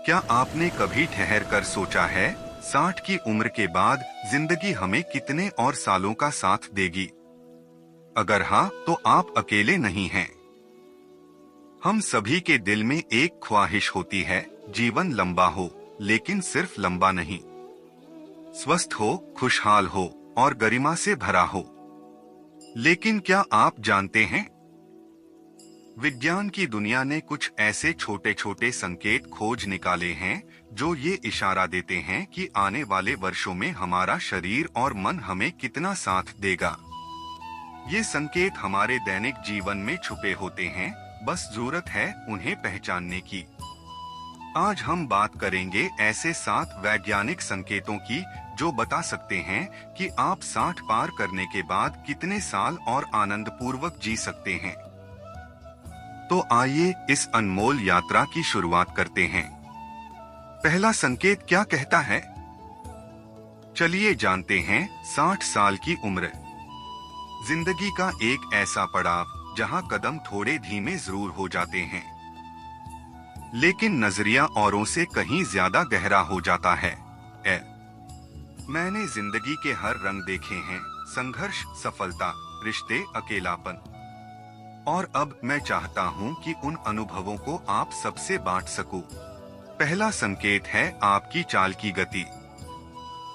क्या आपने कभी ठहर कर सोचा है 60 की उम्र के बाद जिंदगी हमें कितने और सालों का साथ देगी? अगर हाँ, तो आप अकेले नहीं हैं। हम सभी के दिल में एक ख्वाहिश होती है, जीवन लंबा हो, लेकिन सिर्फ लंबा नहीं, स्वस्थ हो, खुशहाल हो और गरिमा से भरा हो। लेकिन क्या आप जानते हैं, विज्ञान की दुनिया ने कुछ ऐसे छोटे छोटे संकेत खोज निकाले हैं जो ये इशारा देते हैं कि आने वाले वर्षों में हमारा शरीर और मन हमें कितना साथ देगा। ये संकेत हमारे दैनिक जीवन में छुपे होते हैं, बस जरूरत है उन्हें पहचानने की। आज हम बात करेंगे ऐसे 7 वैज्ञानिक संकेतों की जो बता सकते हैं कि आप 60 पार करने के बाद कितने साल और आनंद पूर्वक जी सकते हैं। तो आइए इस अनमोल यात्रा की शुरुआत करते हैं। पहला संकेत क्या कहता है? चलिए जानते हैं। 60 साल की उम्र जिंदगी का एक ऐसा पड़ाव जहां कदम थोड़े धीमे जरूर हो जाते हैं, लेकिन नजरिया औरों से कहीं ज्यादा गहरा हो जाता है। मैंने जिंदगी के हर रंग देखे हैं, संघर्ष, सफलता, रिश्ते, अकेलापन, और अब मैं चाहता हूं कि उन अनुभवों को आप सबसे बांट सकूं। पहला संकेत है आपकी चाल की गति।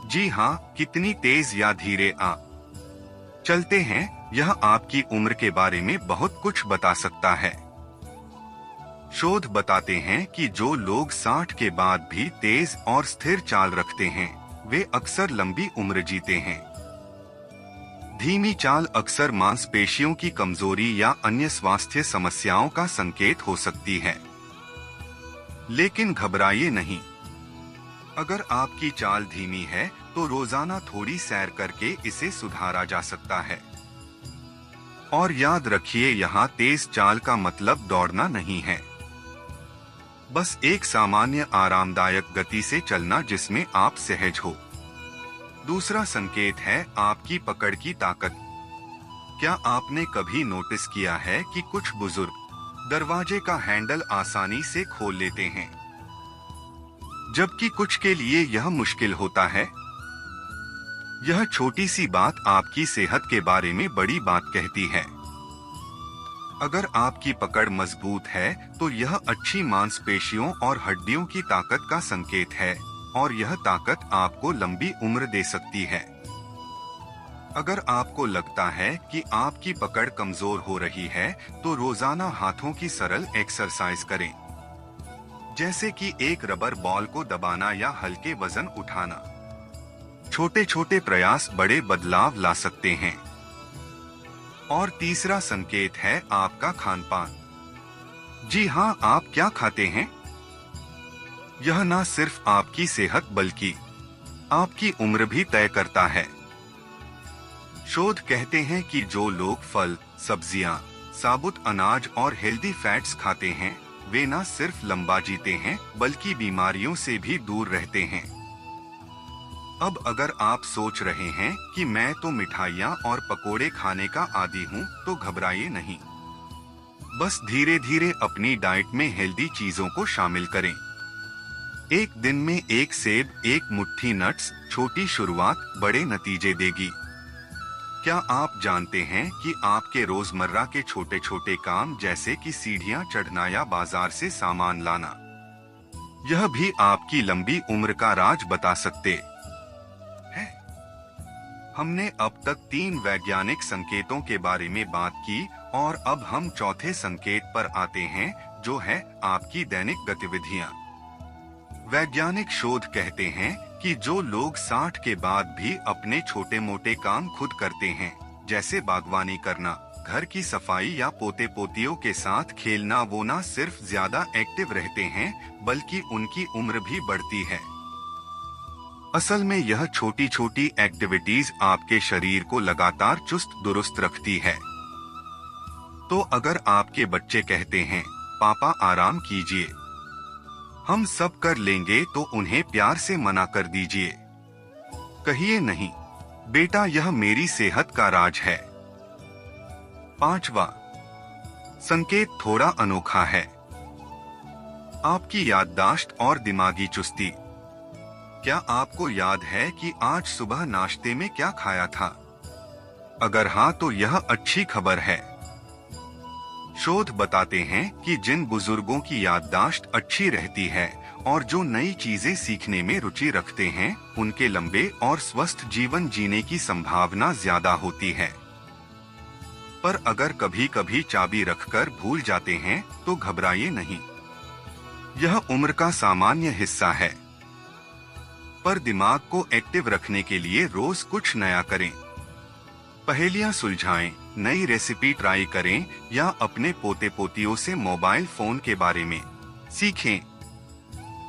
जी हाँ, कितनी तेज या धीरे आप चलते हैं, यह आपकी उम्र के बारे में बहुत कुछ बता सकता है। शोध बताते हैं कि जो लोग 60 के बाद भी तेज और स्थिर चाल रखते हैं, वे अक्सर लंबी उम्र जीते हैं। धीमी चाल अक्सर मांसपेशियों की कमजोरी या अन्य स्वास्थ्य समस्याओं का संकेत हो सकती है। लेकिन घबराइए नहीं, अगर आपकी चाल धीमी है तो रोजाना थोड़ी सैर करके इसे सुधारा जा सकता है। और याद रखिए, यहाँ तेज चाल का मतलब दौड़ना नहीं है, बस एक सामान्य आरामदायक गति से चलना जिसमें आप सहज हो। दूसरा संकेत है आपकी पकड़ की ताकत। क्या आपने कभी नोटिस किया है कि कुछ बुजुर्ग दरवाजे का हैंडल आसानी से खोल लेते हैं, जबकि कुछ के लिए यह मुश्किल होता है? यह छोटी सी बात आपकी सेहत के बारे में बड़ी बात कहती है। अगर आपकी पकड़ मजबूत है तो यह अच्छी मांसपेशियों और हड्डियों की ताकत का संकेत है, और यह ताकत आपको लंबी उम्र दे सकती है। अगर आपको लगता है कि आपकी पकड़ कमजोर हो रही है तो रोजाना हाथों की सरल एक्सरसाइज करें, जैसे कि एक रबर बॉल को दबाना या हल्के वजन उठाना। छोटे छोटे प्रयास बड़े बदलाव ला सकते हैं। और तीसरा संकेत है आपका खानपान। जी हाँ, आप क्या खाते हैं? यह न सिर्फ आपकी सेहत बल्कि आपकी उम्र भी तय करता है। शोध कहते हैं कि जो लोग फल, सब्जियां, साबुत अनाज और हेल्दी फैट्स खाते हैं, वे न सिर्फ लंबा जीते हैं बल्कि बीमारियों से भी दूर रहते हैं। अब अगर आप सोच रहे हैं कि मैं तो मिठाइयाँ और पकोड़े खाने का आदी हूँ, तो घबराइए नहीं। बस धीरे धीरे अपनी डाइट में हेल्दी चीजों को शामिल करें। एक दिन में एक सेब, एक मुट्ठी नट्स, छोटी शुरुआत बड़े नतीजे देगी। क्या आप जानते हैं कि आपके रोजमर्रा के छोटे छोटे काम जैसे कि सीढ़ियां चढ़ना या बाजार से सामान लाना, यह भी आपकी लंबी उम्र का राज बता सकते हैं। हमने अब तक 3 वैज्ञानिक संकेतों के बारे में बात की, और अब हम चौथे संकेत पर आते हैं, जो है आपकी दैनिक गतिविधियां। वैज्ञानिक शोध कहते हैं कि जो लोग 60 के बाद भी अपने छोटे मोटे काम खुद करते हैं, जैसे बागवानी करना, घर की सफाई या पोते पोतियों के साथ खेलना, वो न सिर्फ ज्यादा एक्टिव रहते हैं बल्कि उनकी उम्र भी बढ़ती है। असल में यह छोटी छोटी एक्टिविटीज आपके शरीर को लगातार चुस्त दुरुस्त रखती है। तो अगर आपके बच्चे कहते हैं, पापा आराम कीजिए, हम सब कर लेंगे, तो उन्हें प्यार से मना कर दीजिए। कहिए, नहीं बेटा, यह मेरी सेहत का राज है। 5वां संकेत थोड़ा अनोखा है। आपकी याददाश्त और दिमागी चुस्ती। क्या आपको याद है कि आज सुबह नाश्ते में क्या खाया था? अगर हाँ तो यह अच्छी खबर है। शोध बताते हैं कि जिन बुजुर्गों की याददाश्त अच्छी रहती है और जो नई चीजें सीखने में रुचि रखते हैं, उनके लंबे और स्वस्थ जीवन जीने की संभावना ज्यादा होती है। पर अगर कभी कभी चाबी रखकर भूल जाते हैं तो घबराइए नहीं, यह उम्र का सामान्य हिस्सा है। पर दिमाग को एक्टिव रखने के लिए रोज कुछ नया करें। पहेलियां सुलझाएं, नई रेसिपी ट्राई करें या अपने पोते पोतियों से मोबाइल फोन के बारे में सीखें।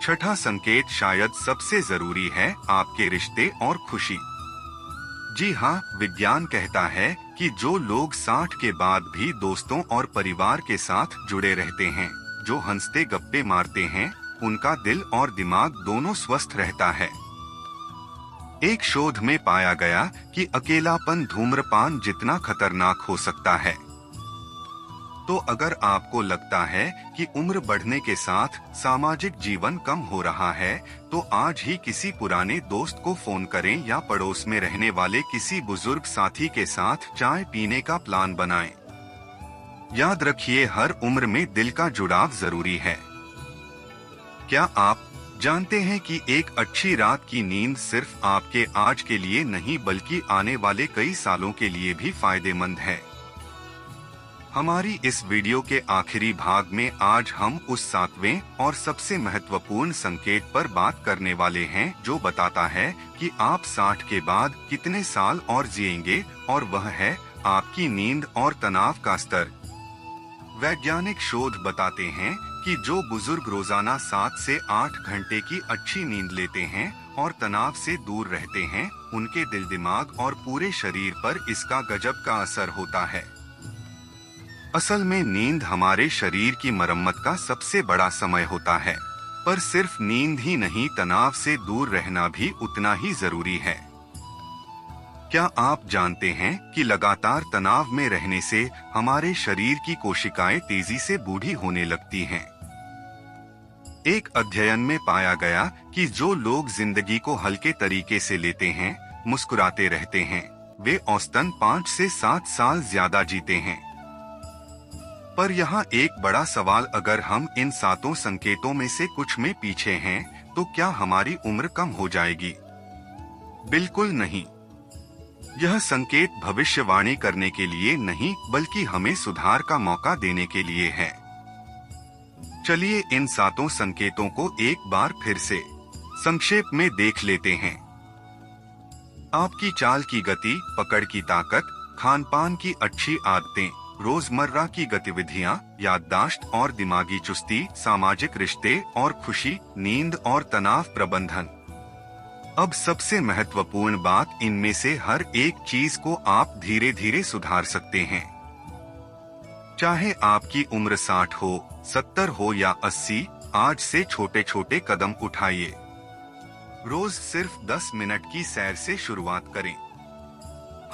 छठा संकेत शायद सबसे जरूरी है, आपके रिश्ते और खुशी। जी हाँ, विज्ञान कहता है कि जो लोग 60 के बाद भी दोस्तों और परिवार के साथ जुड़े रहते हैं, जो हंसते गप्पे मारते हैं, उनका दिल और दिमाग दोनों स्वस्थ रहता है। एक शोध में पाया गया कि अकेलापन धूम्रपान जितना खतरनाक हो सकता है। तो अगर आपको लगता है कि उम्र बढ़ने के साथ सामाजिक जीवन कम हो रहा है, तो आज ही किसी पुराने दोस्त को फोन करें या पड़ोस में रहने वाले किसी बुजुर्ग साथी के साथ चाय पीने का प्लान बनाएं। याद रखिए, हर उम्र में दिल का जुड़ाव जरूरी है। क्या आप जानते हैं कि एक अच्छी रात की नींद सिर्फ आपके आज के लिए नहीं बल्कि आने वाले कई सालों के लिए भी फायदेमंद है। हमारी इस वीडियो के आखिरी भाग में आज हम उस 7वें और सबसे महत्वपूर्ण संकेत पर बात करने वाले हैं, जो बताता है कि आप 60 के बाद कितने साल और जिएंगे, और वह है आपकी नींद और तनाव का स्तर। वैज्ञानिक शोध बताते हैं कि जो बुजुर्ग रोजाना 7 से 8 घंटे की अच्छी नींद लेते हैं और तनाव से दूर रहते हैं, उनके दिल, दिमाग और पूरे शरीर पर इसका गजब का असर होता है। असल में नींद हमारे शरीर की मरम्मत का सबसे बड़ा समय होता है, पर सिर्फ नींद ही नहीं, तनाव से दूर रहना भी उतना ही जरूरी है। क्या आप जानते हैं कि लगातार तनाव में रहने से हमारे शरीर की कोशिकाएं तेजी से बूढ़ी होने लगती हैं? एक अध्ययन में पाया गया कि जो लोग जिंदगी को हल्के तरीके से लेते हैं, मुस्कुराते रहते हैं, वे औसतन 5 से 7 साल ज्यादा जीते हैं। पर यहाँ एक बड़ा सवाल, अगर हम इन 7 संकेतों में से कुछ में पीछे हैं, तो क्या हमारी उम्र कम हो जाएगी? बिल्कुल नहीं। यह संकेत भविष्यवाणी करने के लिए नहीं, बल्कि हमें सुधार का मौका देने के लिए है। चलिए इन 7 संकेतों को एक बार फिर से संक्षेप में देख लेते हैं। आपकी चाल की गति, पकड़ की ताकत, खान-पान की अच्छी आदतें, रोजमर्रा की गतिविधियां, याददाश्त और दिमागी चुस्ती, सामाजिक रिश्ते और खुशी, नींद और तनाव प्रबंधन। अब सबसे महत्वपूर्ण बात, इनमें से हर एक चीज को आप धीरे धीरे सुधार सकते हैं। चाहे आपकी उम्र 60 हो, 70 हो या 80, आज से छोटे छोटे कदम उठाइए। रोज सिर्फ 10 मिनट की सैर से शुरुआत करें।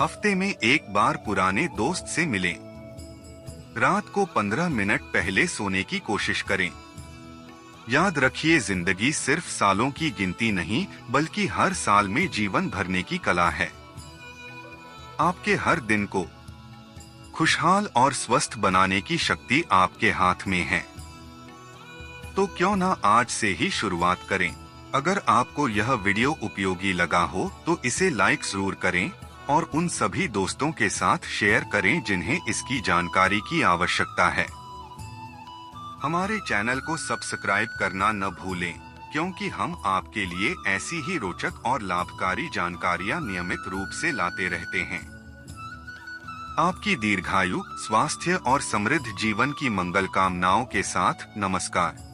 हफ्ते में एक बार पुराने दोस्त से मिलें। रात को 15 मिनट पहले सोने की कोशिश करें। याद रखिए, जिंदगी सिर्फ सालों की गिनती नहीं, बल्कि हर साल में जीवन भरने की कला है। आपके हर दिन को खुशहाल और स्वस्थ बनाने की शक्ति आपके हाथ में है। तो क्यों ना आज से ही शुरुआत करें। अगर आपको यह वीडियो उपयोगी लगा हो तो इसे लाइक जरूर करें और उन सभी दोस्तों के साथ शेयर करें जिन्हें इसकी जानकारी की आवश्यकता है। हमारे चैनल को सब्सक्राइब करना न भूलें, क्योंकि हम आपके लिए ऐसी ही रोचक और लाभकारी जानकारियां नियमित रूप से लाते रहते हैं। आपकी दीर्घायु, स्वास्थ्य और समृद्ध जीवन की मंगल कामनाओं के साथ नमस्कार।